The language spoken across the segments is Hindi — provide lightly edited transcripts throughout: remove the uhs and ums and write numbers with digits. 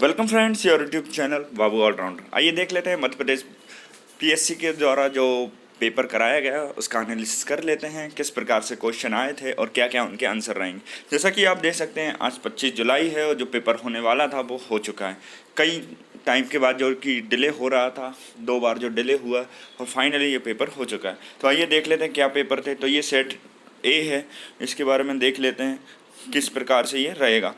Welcome friends, your YouTube channel Babu allrounder. आइए देख लेते हैं मध्य प्रदेश पीएससी के द्वारा जो पेपर कराया गया उसका एनालिसिस कर लेते हैं, किस प्रकार से क्वेश्चन आए थे और क्या क्या उनके आंसर रहेंगे। जैसा कि आप देख सकते हैं आज 25 जुलाई है और जो पेपर होने वाला था वो हो चुका है। कई टाइम के बाद जो कि डिले हो रहा था, 2 बार जो डिले हुआ और फाइनली ये पेपर हो चुका है। तो आइए देख लेते हैं क्या पेपर थे। तो ये सेट ए है, इसके बारे में देख लेते हैं किस प्रकार से ये रहेगा।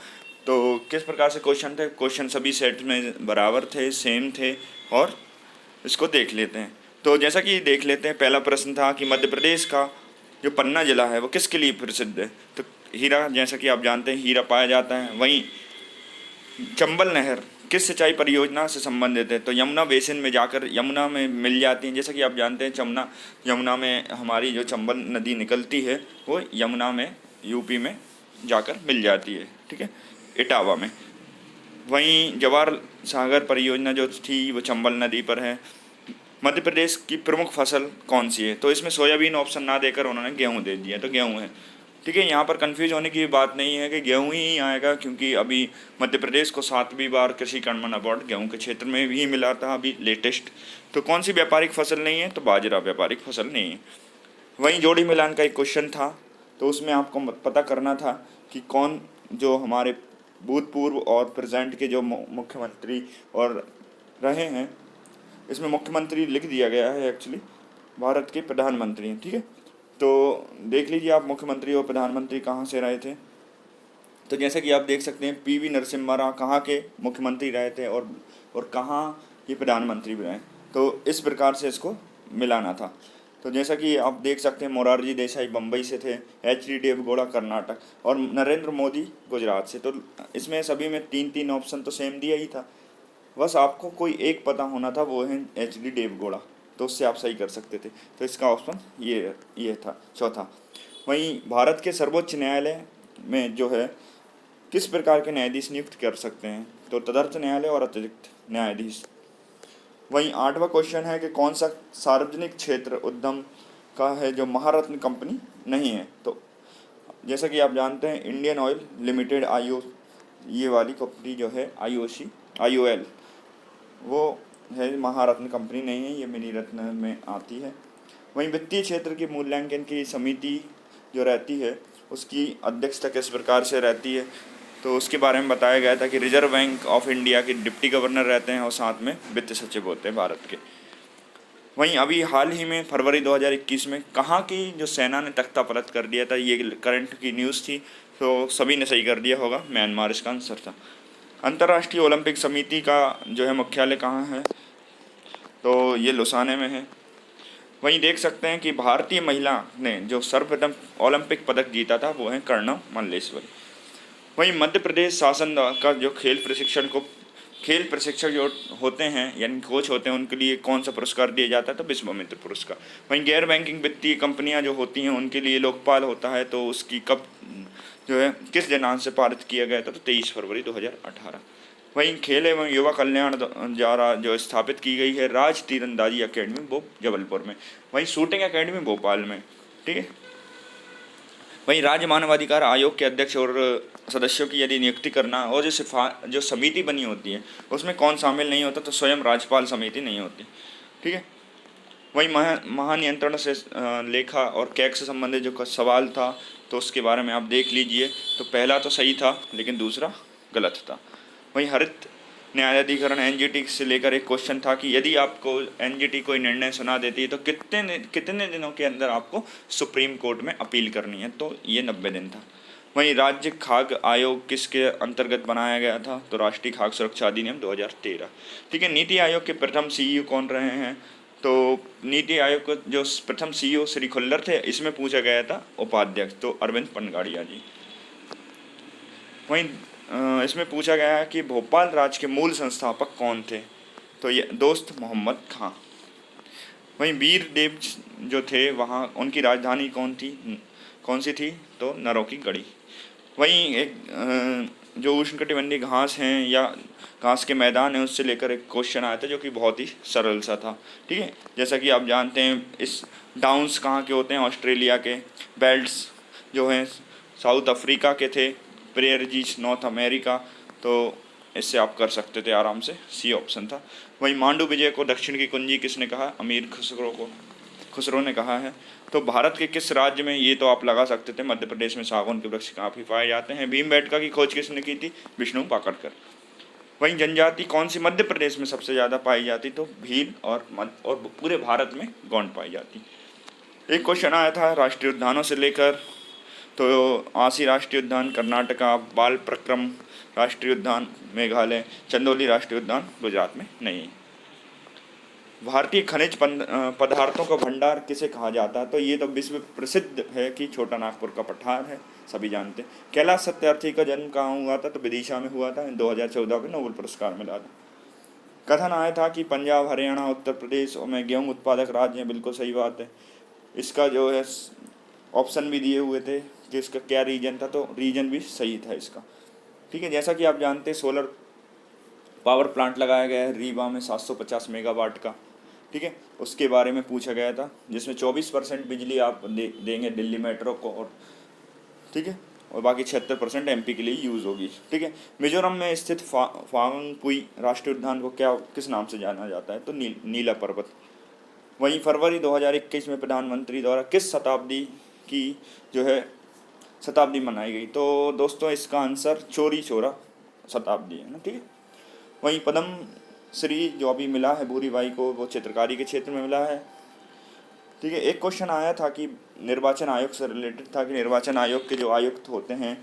तो किस प्रकार से क्वेश्चन थे, क्वेश्चन सभी सेट में बराबर थे, सेम थे और इसको देख लेते हैं। तो जैसा कि देख लेते हैं, पहला प्रश्न था कि मध्य प्रदेश का जो पन्ना जिला है वो किसके लिए प्रसिद्ध है। तो हीरा, जैसा कि आप जानते हैं हीरा पाया जाता है। वहीं चंबल नहर किस सिंचाई परियोजना से संबंधित है। तो यमुना बेसिन में जाकर यमुना में मिल जाती हैं। जैसा कि आप जानते हैं यमुना में हमारी जो चंबल नदी निकलती है वो यमुना में यूपी में जाकर मिल जाती है, ठीक है, इटावा में। वहीं जवाहर सागर परियोजना जो थी वो चंबल नदी पर है। मध्य प्रदेश की प्रमुख फसल कौन सी है। तो इसमें सोयाबीन ऑप्शन ना देकर उन्होंने गेहूं दे दिया, तो गेहूं है, ठीक है। यहाँ पर कंफ्यूज होने की बात नहीं है कि गेहूं ही आएगा, क्योंकि अभी मध्य प्रदेश को 7वीं बार कृषि कर्मण अवार्ड गेहूं के क्षेत्र में भी मिला था अभी लेटेस्ट। तो कौन सी व्यापारिक फसल नहीं है, तो बाजरा व्यापारिक फसल नहीं है। वहीं जोड़ी मिलान का एक क्वेश्चन था, तो उसमें आपको पता करना था कि कौन जो हमारे भूतपूर्व और प्रेजेंट के जो मुख्यमंत्री और रहे हैं। इसमें मुख्यमंत्री लिख दिया गया है, एक्चुअली भारत के प्रधानमंत्री हैं, ठीक है। तो देख लीजिए आप मुख्यमंत्री और प्रधानमंत्री कहाँ से रहे थे। तो जैसे कि आप देख सकते हैं पीवी नरसिम्हा राव कहाँ के मुख्यमंत्री रहे थे और कहाँ ये प्रधानमंत्री भी रहे। तो इस प्रकार से इसको मिलाना था। तो जैसा कि आप देख सकते हैं मोरारजी देसाई बम्बई से थे, एच.डी. देवगौड़ा कर्नाटक और नरेंद्र मोदी गुजरात से। तो इसमें सभी में 3-3 ऑप्शन तो सेम दिया ही था, बस आपको कोई एक पता होना था, वो है एच.डी. देवगौड़ा। तो उससे आप सही कर सकते थे। तो इसका ऑप्शन ये था चौथा। वहीं भारत के सर्वोच्च न्यायालय में जो है किस प्रकार के न्यायाधीश नियुक्त कर सकते हैं। तो तदर्थ न्यायालय और अतिरिक्त न्यायाधीश। वहीं 8वां क्वेश्चन है कि कौन सा सार्वजनिक क्षेत्र उद्यम का है जो महारत्न कंपनी नहीं है। तो जैसा कि आप जानते हैं इंडियन ऑयल लिमिटेड ये वाली कंपनी जो है IOL वो है, महारत्न कंपनी नहीं है, ये मिनी रत्न में आती है। वहीं वित्तीय क्षेत्र की मूल्यांकन की समिति जो रहती है उसकी अध्यक्षता किस प्रकार से रहती है। तो उसके बारे में बताया गया था कि रिजर्व बैंक ऑफ इंडिया के डिप्टी गवर्नर रहते हैं और साथ में वित्त सचिव होते हैं भारत के। वहीं अभी हाल ही में फरवरी 2021 में कहाँ की जो सेना ने तख्ता पलट कर दिया था, ये करंट की न्यूज़ थी, तो सभी ने सही कर दिया होगा, म्यांमार इसका आंसर था। अंतर्राष्ट्रीय ओलंपिक समिति का जो है मुख्यालय कहाँ है, तो ये लुसाने में है। वहीं देख सकते हैं कि भारतीय महिला ने जो सर्वप्रथम ओलंपिक पदक जीता था वो है कर्णव मल्लेश्वरी। वहीं मध्य प्रदेश शासन का जो खेल प्रशिक्षक जो होते हैं यानी कोच होते हैं उनके लिए कौन सा पुरस्कार दिया जाता है, तो विश्वामित्र पुरस्कार। वहीं गैर बैंकिंग वित्तीय कंपनियां जो होती हैं उनके लिए लोकपाल होता है, तो उसकी कब जो है किस दिनांक से पारित किया गया था, तो 23 फरवरी 2018। वहीं खेल एवं युवा कल्याण द्वारा जो स्थापित की गई है राज तीरंदाजी अकेडमी वो जबलपुर में। वहीं शूटिंग अकेडमी भोपाल में, ठीक है। वहीं राज्य मानवाधिकार आयोग के अध्यक्ष और सदस्यों की यदि नियुक्ति करना और जो समिति बनी होती है उसमें कौन शामिल नहीं होता, तो स्वयं राज्यपाल समिति नहीं होती, ठीक है। वहीं महानियंत्रण से लेखा और कैग से संबंधित जो सवाल था तो उसके बारे में आप देख लीजिए। तो पहला तो सही था लेकिन दूसरा गलत था। वहीं हरित न्यायाधिकरण NGT से लेकर एक क्वेश्चन था कि यदि आपको NGT कोई निर्णय सुना देती है तो कितने दिनों के अंदर आपको सुप्रीम कोर्ट में अपील करनी है, तो ये 90 दिन था। वहीं राज्य खाद्य आयोग किसके अंतर्गत बनाया गया था, तो राष्ट्रीय खाद्य सुरक्षा अधिनियम 2013, ठीक है। नीति आयोग के प्रथम CEO कौन रहे हैं, तो नीति आयोग को जो प्रथम CEO श्री खुल्लर थे, इसमें पूछा गया था उपाध्यक्ष तो अरविंद पनगाड़िया जी। वहीं इसमें पूछा गया है कि भोपाल राज्य के मूल संस्थापक कौन थे, तो ये दोस्त मोहम्मद खां। वहीं वीर देव जो थे वहाँ उनकी राजधानी कौन सी थी, तो नरों की गढ़ी। वहीं एक जो उष्णकटिबंधीय घास हैं या घास के मैदान हैं उससे लेकर एक क्वेश्चन आया था जो कि बहुत ही सरल सा था, ठीक है। जैसा कि आप जानते हैं इस डाउन्स कहाँ के होते हैं, ऑस्ट्रेलिया के। बेल्ट्स जो हैं साउथ अफ्रीका के थे। प्रेयरजीज नॉर्थ अमेरिका। तो इससे आप कर सकते थे आराम से, सी ऑप्शन था। वहीं मांडू विजय को दक्षिण की कुंजी किसने कहा? अमीर खुसरो ने कहा है। तो भारत के किस राज्य में, ये तो आप लगा सकते थे, मध्य प्रदेश में सागौन के वृक्ष काफ़ी पाए जाते हैं। भीमबेटका की खोज किसने की थी? विष्णु पाकड़कर। वहीं जनजाति कौन सी मध्य प्रदेश में सबसे ज़्यादा पाई जाती? तो भील, और पूरे भारत में गोंड पाई जाती। एक क्वेश्चन आया था राष्ट्रीय उद्यानों से लेकर, तो आसी राष्ट्रीय उद्यान कर्नाटका, बाल प्रक्रम राष्ट्रीय उद्यान मेघालय, चंदौली राष्ट्रीय उद्यान गुजरात में नहीं। भारतीय खनिज पदार्थों का भंडार किसे कहा जाता है? तो ये तो विश्व प्रसिद्ध है कि छोटा नागपुर का पठार है, सभी जानते हैं। कैलाश सत्यार्थी का जन्म कहाँ हुआ था? तो विदिशा में हुआ था। 2014 में नोबेल पुरस्कार मिला था। कथन आया था कि पंजाब, हरियाणा, उत्तर प्रदेश में गेहूं उत्पादक राज्य हैं, बिल्कुल सही बात है। इसका जो है ऑप्शन भी दिए हुए थे कि इसका क्या रीजन था, तो रीजन भी सही था इसका। ठीक है, जैसा कि आप जानते हैं सोलर पावर प्लांट लगाया गया है रीवा में 750 मेगावाट का। ठीक है, उसके बारे में पूछा गया था, जिसमें 24% बिजली आप देंगे दिल्ली मेट्रो को, और ठीक है, और बाकी 76% एमपी के लिए यूज़ होगी। ठीक है, मिजोरम में स्थित फांगपुई राष्ट्रीय उद्यान को किस नाम से जाना जाता है? तो नीला पर्वत। वहीं फरवरी 2021 में प्रधानमंत्री द्वारा किस शताब्दी की जो है शताब्दी मनाई गई? तो दोस्तों इसका आंसर चोरी चोरा शताब्दी है ना। ठीक है, वहीं पद्म श्री जो अभी मिला है भूरी बाई को, वो चित्रकारी के क्षेत्र में मिला है। ठीक है, एक क्वेश्चन आया था कि निर्वाचन आयोग से रिलेटेड था कि निर्वाचन आयोग के जो आयुक्त होते हैं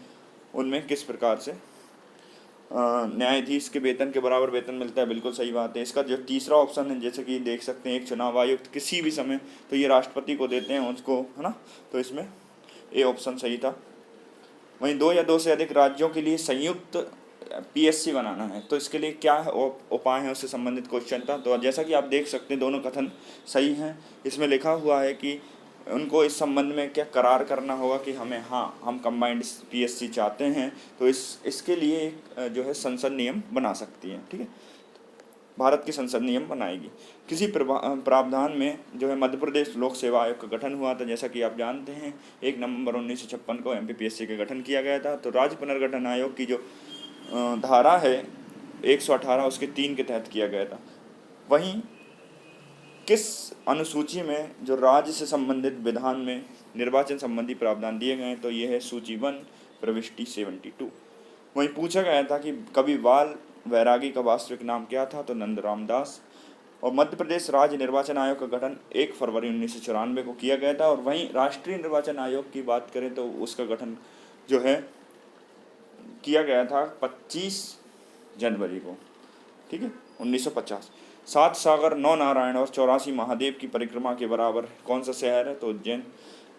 उनमें किस प्रकार से न्यायाधीश के वेतन के बराबर वेतन मिलता है। बिल्कुल सही बात है। इसका जो तीसरा ऑप्शन है, जैसे कि देख सकते हैं, एक चुनाव आयुक्त किसी भी समय, तो ये राष्ट्रपति को देते हैं उसको, है ना, तो इसमें ए ऑप्शन सही था। वहीं 2 या 2 से अधिक राज्यों के लिए संयुक्त पीएससी बनाना है, तो इसके लिए क्या उपाय हैं, उससे संबंधित क्वेश्चन था। तो जैसा कि आप देख सकते हैं दोनों कथन सही हैं। इसमें लिखा हुआ है कि उनको इस संबंध में क्या करार करना होगा कि हम कंबाइंड पीएससी चाहते हैं, तो इसके लिए एक जो है संसद नियम बना सकती है। ठीक है, भारत की संसद नियम बनाएगी। किसी प्रावधान में जो है मध्य प्रदेश लोक सेवा आयोग का गठन हुआ था, जैसा कि आप जानते हैं 1 नवंबर 1956 को एमपीपीएससी का गठन किया गया था। तो राज्य पुनर्गठन आयोग की जो धारा है 118 उसके 3 के तहत किया गया था। वहीं किस अनुसूची में जो राज्य से संबंधित विधान में निर्वाचन संबंधी प्रावधान दिए गए हैं? तो ये है सूची 1 प्रविष्टि 72। वहीं पूछा गया था कि कवि बाल वैरागी का वास्तविक नाम क्या था? तो नंदराम दास। और मध्य प्रदेश राज्य निर्वाचन आयोग का गठन 1 फरवरी 1994 को किया गया था। और वहीं राष्ट्रीय निर्वाचन आयोग की बात करें तो उसका गठन जो है किया गया था 25 जनवरी को। ठीक है, 1950। 7 सागर, 9 नारायण और 84 महादेव की परिक्रमा के बराबर कौन सा शहर है? तो उज्जैन।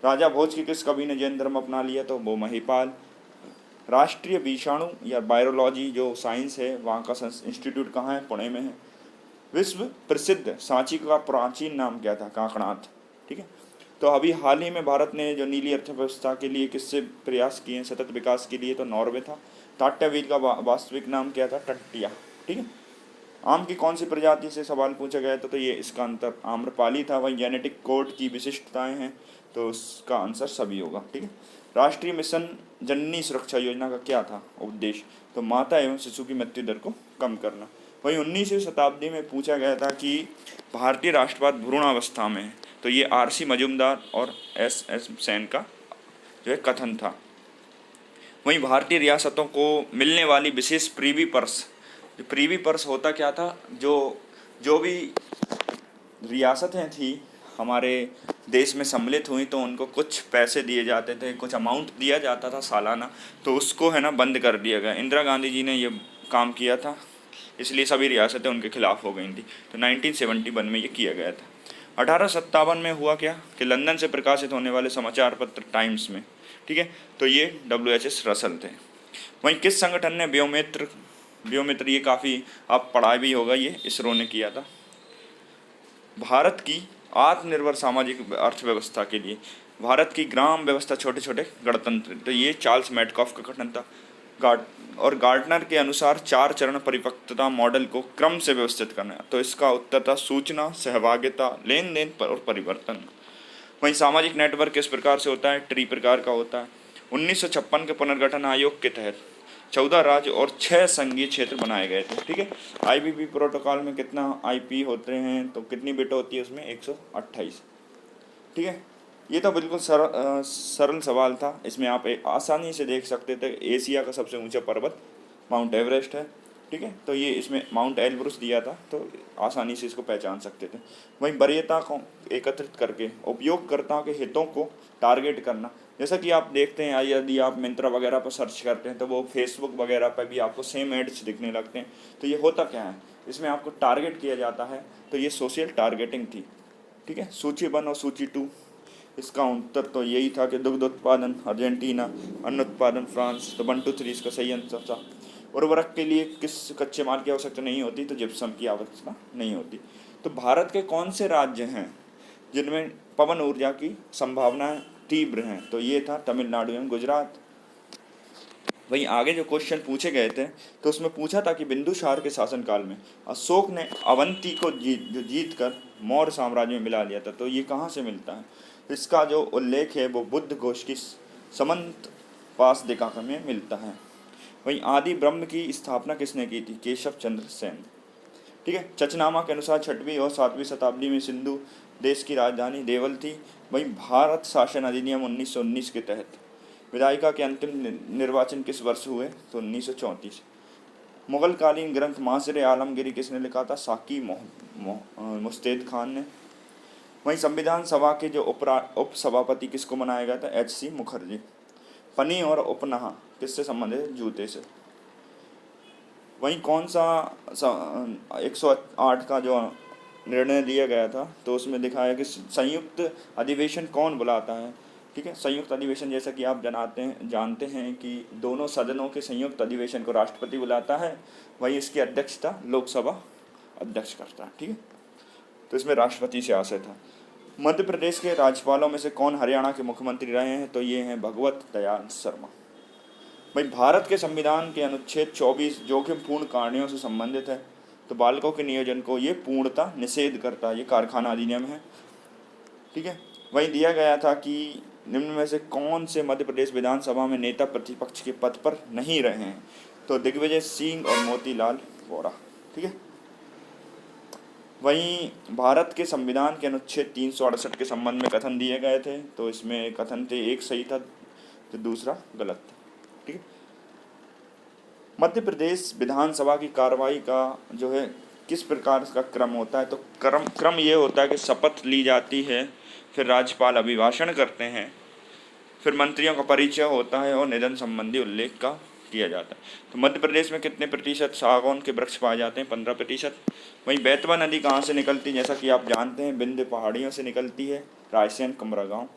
राजा भोज की किस कवि ने जैन धर्म अपना लिया? तो वो महिपाल। राष्ट्रीय विषाणु या वायरोलॉजी जो साइंस है वहाँ का इंस्टीट्यूट कहाँ है? पुणे में है। विश्व प्रसिद्ध सांची का प्राचीन नाम क्या था? काकनाथ। ठीक है, तो अभी हाल ही में भारत ने जो नीली अर्थव्यवस्था के लिए किससे प्रयास किए हैं सतत विकास के लिए? तो नॉर्वे था। टाट्यावील का वास्तविक नाम क्या था? टट्टिया। ठीक है, आम की कौन सी प्रजाति से सवाल पूछा गया था? तो ये इसका आंसर आम्रपाली था। वही जेनेटिक कोड की विशिष्टताएं हैं, तो उसका आंसर सभी होगा। ठीक है, राष्ट्रीय मिशन जननी सुरक्षा योजना का क्या था उद्देश्य? तो माता एवं शिशु की मृत्यु दर को कम करना। वहीं 19वीं शताब्दी में पूछा गया था कि भारतीय राष्ट्रवाद भ्रूणावस्था में है, तो ये आरसी मजूमदार और एस सेन का जो है कथन था। वहीं भारतीय रियासतों को मिलने वाली विशेष प्रीवी पर्स, जो प्रीवी पर्स होता क्या था, जो भी रियासतें थी हमारे देश में सम्मिलित हुई तो उनको कुछ पैसे दिए जाते थे, कुछ अमाउंट दिया जाता था सालाना, तो उसको है ना बंद कर दिया गया। इंदिरा गांधी जी ने ये काम किया था, इसलिए सभी रियासतें उनके खिलाफ हो गई थी। तो 1971 में ये किया गया था। 1857 में हुआ क्या कि लंदन से प्रकाशित होने वाले समाचार पत्र टाइम्स में, ठीक है, तो ये WHS रसल थे। वहीं किस संगठन ने व्योमित्र ये काफ़ी आप पढ़ा भी होगा, ये इसरो ने किया था। भारत की आत्मनिर्भर सामाजिक अर्थव्यवस्था के लिए भारत की ग्राम व्यवस्था छोटे छोटे गणतंत्र, तो ये चार्ल्स मैडकॉफ का कथन था। गार्टनर के अनुसार 4 चरण परिपक्वता मॉडल को क्रम से व्यवस्थित करना, तो इसका उत्तर था सूचना, सहभागिता, लेन देन पर और परिवर्तन। वहीं सामाजिक नेटवर्क किस प्रकार से होता है? ट्री प्रकार का होता है। 1956 के पुनर्गठन आयोग के तहत 14 राज्य और 6 संघीय क्षेत्र बनाए गए थे। ठीक है, आईपीवी प्रोटोकॉल में कितना आईपी होते हैं, तो कितनी बिट होती है उसमें, 128। ठीक है, ये तो बिल्कुल सरल सवाल था। इसमें आप आसानी से देख सकते थे एशिया का सबसे ऊंचा पर्वत माउंट एवरेस्ट है। ठीक है, तो ये इसमें माउंट एलब्रुस दिया था, तो आसानी से इसको पहचान सकते थे। वहीं वरीयता को एकत्रित करके उपयोगकर्ताओं के हितों को टारगेट करना, जैसा कि आप देखते हैं यदि आप मिंत्रा वगैरह पर सर्च करते हैं तो वो फेसबुक वगैरह पर भी आपको सेम एड्स दिखने लगते हैं। तो ये होता क्या है, इसमें आपको टारगेट किया जाता है, तो ये सोशल टारगेटिंग थी। ठीक है, सूची 1 और सूची 2, इसका उत्तर तो यही था कि दुग्ध उत्पादन अर्जेंटीना, अन्न उत्पादन फ्रांस। तो 1 2 3 इसका सही आंसर था। उर्वरक के लिए किस कच्चे माल की आवश्यकता नहीं होती, तो जिप्सम की आवश्यकता नहीं होती। तो भारत के कौन से राज्य हैं जिनमें पवन ऊर्जा की संभावनाएं तीव्र हैं, तो ये था तमिलनाडु एवं गुजरात। वहीं आगे जो क्वेश्चन पूछे गए थे तो उसमें पूछा था कि बिंदुसार के शासनकाल में अशोक ने अवंती को जीत कर मौर्य साम्राज्य में मिला लिया था, तो ये कहाँ से मिलता है, इसका जो उल्लेख है वो बुद्ध घोष की समंत पासदिका में मिलता है। वहीं आदि ब्रह्म की स्थापना किसने की थी, केशव चंद्र सेन। ठीक है, चचनामा के अनुसार 6वीं और 7वीं शताब्दी में सिंधु देश की राजधानी देवल थी। वहीं भारत शासन अधिनियम 1919 के तहत विधायिका के अंतिम निर्वाचन किस वर्ष हुए, तो 1934। मुगल कालीन ग्रंथ मासरे आलमगिरी किसने लिखा था, साकी मुस्तैद खान ने। वहीं संविधान सभा के जो उप सभापति किसको बनाया गया था, एच.सी. मुखर्जी। पनी और उपनाहा किससे संबंधित, जूते से। वहीं कौन सा 108 का जो निर्णय लिया गया था, तो उसमें दिखाया कि संयुक्त अधिवेशन कौन बुलाता है। ठीक है, संयुक्त अधिवेशन जैसा कि आप जानते हैं कि दोनों सदनों के संयुक्त अधिवेशन को राष्ट्रपति बुलाता है, वहीं इसकी अध्यक्षता लोकसभा अध्यक्ष करता है। ठीक है, तो इसमें राष्ट्रपति से आशय था। मध्य प्रदेश के राज्यपालों में से कौन हरियाणा के मुख्यमंत्री रहे हैं, तो ये हैं भगवत दयाल शर्मा। भाई भारत के संविधान के अनुच्छेद 24 जोखिमपूर्ण कार्यों से संबंधित है, तो बालकों के नियोजन को ये पूर्णतः निषेध करता है, ये कारखाना अधिनियम है। ठीक है, वहीं दिया गया था कि निम्न में से कौन से मध्य प्रदेश विधानसभा में नेता प्रतिपक्ष के पद पर नहीं रहे हैं, तो दिग्विजय सिंह और मोतीलाल वोरा। ठीक है, वहीं भारत के संविधान के अनुच्छेद 368 के संबंध में कथन दिए गए थे, तो इसमें कथन थे, एक सही था तो दूसरा गलत था। ठीक है, मध्य प्रदेश विधानसभा की कार्रवाई का जो है किस प्रकार का क्रम होता है, तो क्रम ये होता है कि शपथ ली जाती है, फिर राज्यपाल अभिभाषण करते हैं, फिर मंत्रियों का परिचय होता है और निधन संबंधी उल्लेख का किया जाता है। तो मध्य प्रदेश में कितने प्रतिशत सागौन के वृक्ष पाए जाते हैं, 15%। वहीं बेतवा नदी कहाँ से निकलती है, जैसा कि आप जानते हैं विंध्य पहाड़ियों से निकलती है, रायसेन कमरा गाँव।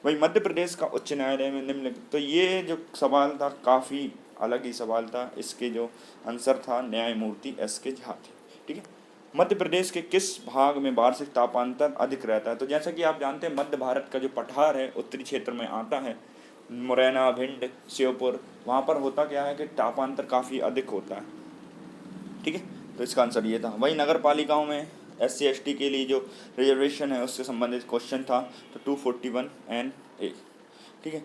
वहीं मध्य प्रदेश का उच्च न्यायालय में निम्नलिखित, तो ये जो सवाल था काफ़ी अलग ही सवाल था, इसके जो आंसर था न्यायमूर्ति एस.के. झा थे। ठीक है, मध्य प्रदेश के किस भाग में वार्षिक तापांतर अधिक रहता है, तो जैसा कि आप जानते हैं मध्य भारत का जो पठार है उत्तरी क्षेत्र में आता है, मुरैना, भिंड, श्योपुर, वहाँ पर होता क्या है कि तापांतर काफ़ी अधिक होता है। ठीक है, तो इसका आंसर ये था। वहीं नगर पालिकाओं में SC/ST के लिए जो रिजर्वेशन है उससे संबंधित क्वेश्चन था, तो 241 NA। ठीक है,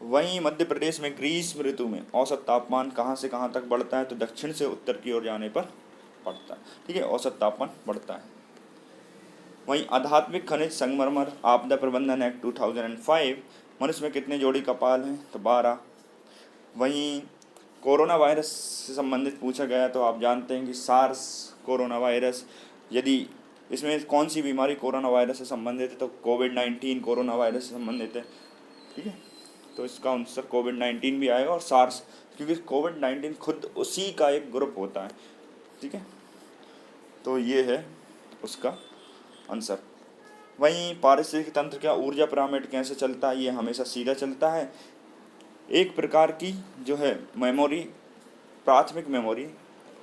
वहीं मध्य प्रदेश में ग्रीष्म ऋतु में औसत तापमान कहाँ से कहाँ तक बढ़ता है, तो दक्षिण से उत्तर की ओर जाने पर बढ़ता है। ठीक है, औसत तापमान बढ़ता है। वहीं आध्यात्मिक खनिज संगमरमर आपदा प्रबंधन एक्ट 2005, मनुष्य में कितने जोड़ी कपाल हैं, तो 12। वहीं कोरोना वायरस से संबंधित पूछा गया, तो आप जानते हैं कि सार्स कोरोना वायरस, यदि इसमें कौन सी बीमारी कोरोना वायरस से संबंधित है, तो कोविड-19 कोरोना वायरस से संबंधित है। ठीक है, तो इसका आंसर कोविड-19 भी आएगा और सार्स, क्योंकि कोविड-19 खुद उसी का एक ग्रुप होता है। ठीक है, तो ये है उसका आंसर। वहीं पारिस्थितिक तंत्र का ऊर्जा पिरामिड कैसे चलता है, ये हमेशा सीधा चलता है। एक प्रकार की जो है मेमोरी प्राथमिक मेमोरी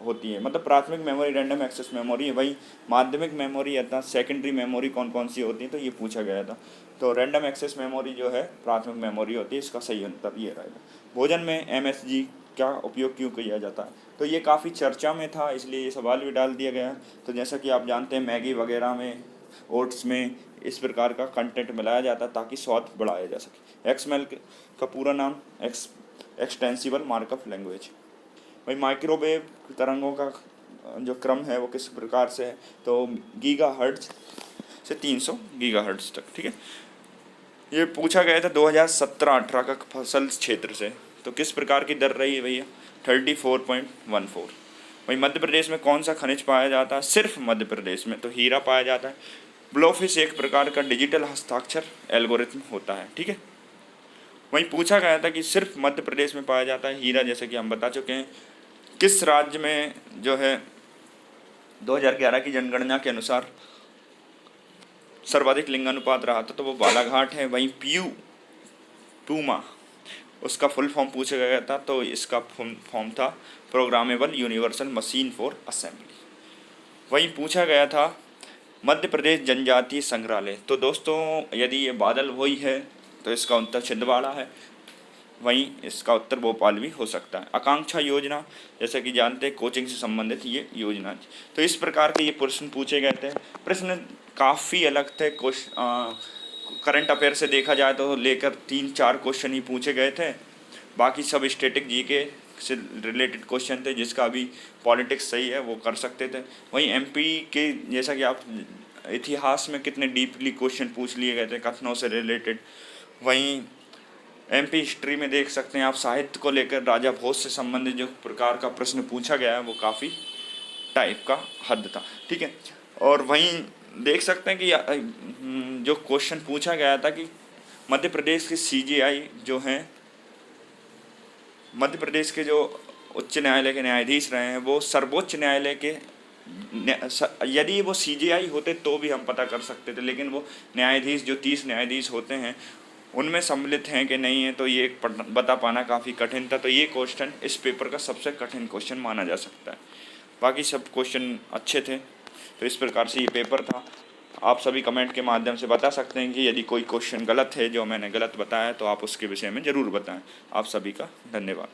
होती है, मतलब प्राथमिक मेमोरी रैंडम एक्सेस मेमोरी है। वही माध्यमिक मेमोरी अर्थात सेकेंडरी मेमोरी कौन कौन सी होती है, तो ये पूछा गया था। तो रैंडम एक्सेस मेमोरी जो है प्राथमिक मेमोरी होती है, इसका सही उत्तर ये रहेगा। भोजन में MSG का उपयोग क्यों किया जाता है, तो ये काफ़ी चर्चा में था, इसलिए ये सवाल भी डाल दिया गया। तो जैसा कि आप जानते हैं मैगी वगैरह में, ओट्स में इस प्रकार का कंटेंट मिलाया जाता है ताकि स्वाद बढ़ाया जा सके। एक्सएमएल का पूरा नाम एक्सटेंसिबल मार्कअप लैंग्वेज। भाई माइक्रोवेव तरंगों का जो क्रम है वो किस प्रकार से है, तो गीगाहर्ट्ज से 300 गीगाहर्ट्ज तक, ठीक है। ये पूछा गया था 2017-18 का फसल क्षेत्र से, तो किस प्रकार की दर रही है भैया, 34.14। वही मध्य प्रदेश में कौन सा खनिज पाया जाता है, सिर्फ मध्य प्रदेश में, तो हीरा पाया जाता है। ब्लोफिश एक प्रकार का डिजिटल हस्ताक्षर एल्गोरिथम होता है, ठीक है। वहीं पूछा गया था कि सिर्फ मध्य प्रदेश में पाया जाता है हीरा, जैसे कि हम बता चुके हैं। किस राज्य में जो है 2011 की जनगणना के अनुसार सर्वाधिक लिंगानुपात रहा था, तो वो बालाघाट है। वहीं प्यूमा उसका फुल फॉर्म पूछा गया था, तो इसका फुल फॉर्म था programmable universal machine for assembly. वहीं पूछा गया था मध्य प्रदेश जनजातीय संग्रहालय, तो दोस्तों यदि ये बादल वही है तो इसका उत्तर छिंदवाड़ा है। वहीं इसका उत्तर भोपाल भी हो सकता है। आकांक्षा योजना, जैसे कि जानते हैं कोचिंग से संबंधित ये योजना थी। तो इस प्रकार के ये प्रश्न पूछे गए थे। प्रश्न काफ़ी अलग थे। करंट अफेयर से देखा जाए तो लेकर 3-4 क्वेश्चन ही पूछे गए थे, बाकी सब स्टैटिक जीके से रिलेटेड क्वेश्चन थे। जिसका अभी पॉलिटिक्स सही है वो कर सकते थे। वहीं एमपी के, जैसा कि आप इतिहास में कितने डीपली क्वेश्चन पूछ लिए गए थे कथनों से रिलेटेड। वहीं एमपी हिस्ट्री में देख सकते हैं आप, साहित्य को लेकर राजा भोज से संबंधित जो प्रकार का प्रश्न पूछा गया है वो काफ़ी टाइप का हद था, ठीक है। और वहीं देख सकते हैं कि जो क्वेश्चन पूछा गया था कि मध्य प्रदेश के सीजेआई जो हैं, मध्य प्रदेश के जो उच्च न्यायालय के न्यायाधीश रहे हैं वो सर्वोच्च न्यायालय के, यदि वो सीजेआई होते तो भी हम पता कर सकते थे, लेकिन वो न्यायाधीश जो 30 न्यायाधीश होते हैं उनमें सम्मिलित हैं कि नहीं है, तो ये बता पाना काफ़ी कठिन था। तो ये क्वेश्चन इस पेपर का सबसे कठिन क्वेश्चन माना जा सकता है। बाकी सब क्वेश्चन अच्छे थे। तो इस प्रकार से ये पेपर था। आप सभी कमेंट के माध्यम से बता सकते हैं कि यदि कोई क्वेश्चन गलत है, जो मैंने गलत बताया, तो आप उसके विषय में ज़रूर बताएं। आप सभी का धन्यवाद।